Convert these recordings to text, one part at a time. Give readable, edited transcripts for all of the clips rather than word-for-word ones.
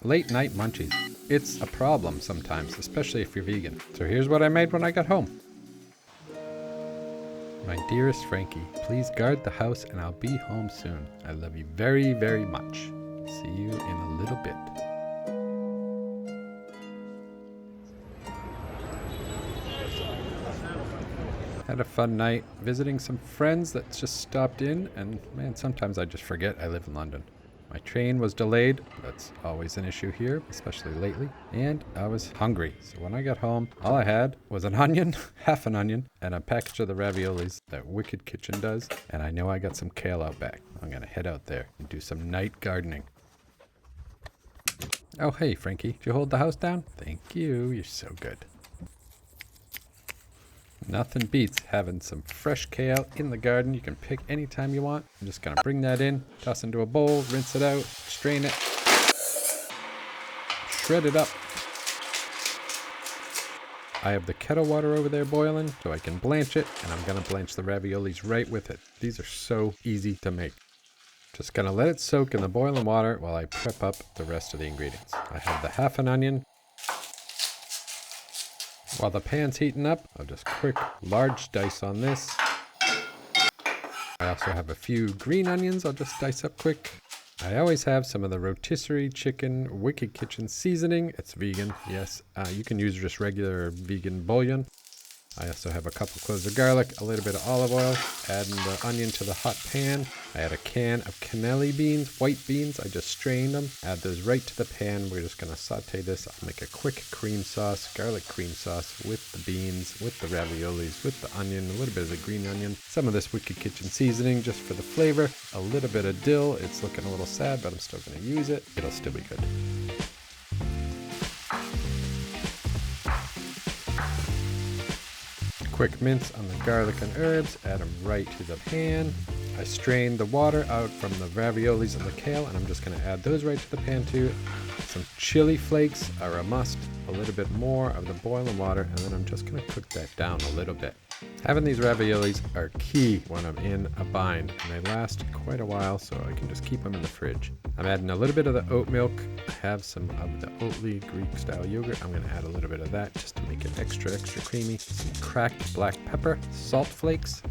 Late night munchies. It's a problem sometimes, especially if you're vegan. So here's what I made when I got home. My dearest Frankie, please guard the house and I'll be home soon. I love you very, very much. See you in a little bit. Had a fun night visiting some friends that just stopped in, and man, sometimes I just forget I live in London. My train was delayed. That's always an issue here, especially lately. And I was hungry. So when I got home, all I had was an onion, half an onion, and a package of the raviolis that Wicked Kitchen does. And I know I got some kale out back. I'm going to head out there and do some night gardening. Oh, hey, Frankie. Did you hold the house down? Thank you. You're so good. Nothing beats having some fresh kale in the garden. You can pick anytime you want. I'm just going to bring that in, toss into a bowl, rinse it out, strain it, shred it up. I have the kettle water over there boiling so I can blanch it, and I'm going to blanch the raviolis right with it. These are so easy to make. Just going to let it soak in the boiling water while I prep up the rest of the ingredients. I have the half an onion. While the pan's heating up, I'll just quick large dice on this. I also have a few green onions I'll just dice up quick. I always have some of the rotisserie chicken Wicked Kitchen seasoning. It's vegan, yes. You can use just regular vegan bouillon. I also have a couple cloves of garlic, a little bit of olive oil, adding the onion to the hot pan. I add a can of cannelli beans, white beans. I just strained them, add those right to the pan. We're just going to saute this. I'll make a quick cream sauce, garlic cream sauce with the beans, with the raviolis, with the onion, a little bit of the green onion, some of this Wicked Kitchen seasoning just for the flavor, a little bit of dill. It's looking a little sad, but I'm still going to use it. It'll still be good. Quick mince on the garlic and herbs, add them right to the pan. I strained the water out from the raviolis and the kale, and I'm just going to add those right to the pan too. Some chili flakes are a must, a little bit more of the boiling water, and then I'm just going to cook that down a little bit. Having these raviolis are key when I'm in a bind, and they last quite a while, so I can just keep them in the fridge. I'm adding a little bit of the oat milk. I have some of the Oatly Greek style yogurt. I'm going to add a little bit of that just to make it extra creamy. Some cracked black pepper, salt flakes,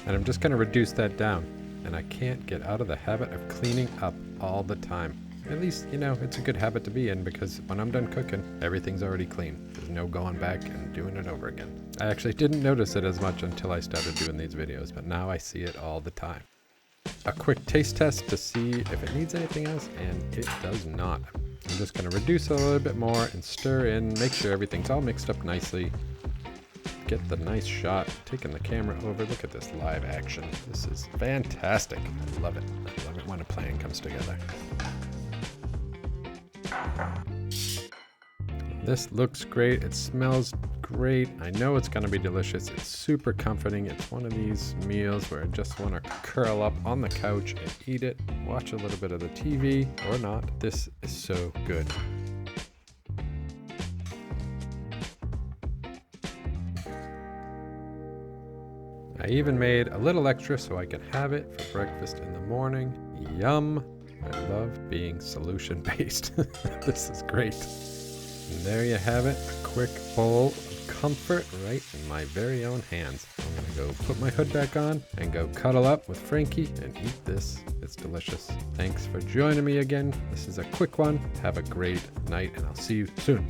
and I'm just going to reduce that down. And I can't get out of the habit of cleaning up all the time. At least, you know, it's a good habit to be in, because when I'm done cooking, everything's already clean. There's no going back and doing it over again. I actually didn't notice it as much until I started doing these videos, but now I see it all the time. A quick taste test to see if it needs anything else, and it does not. I'm just going to reduce it a little bit more and stir in, make sure everything's all mixed up nicely. Get the nice shot, taking the camera over. Look at this live action. This is fantastic. I love it. I love it when a plan comes together. This looks great. It smells great. I know it's going to be delicious. It's super comforting. It's one of these meals where I just want to curl up on the couch and eat it, watch a little bit of the TV or not. This is so good. I even made a little extra so I can have it for breakfast in the morning. Yum. I love being solution-based. This is great. And there you have it, a quick bowl of comfort right in my very own hands. I'm gonna go put my hood back on and go cuddle up with Frankie and eat this. It's delicious. Thanks for joining me again. This is a quick one. Have a great night, and I'll see you soon.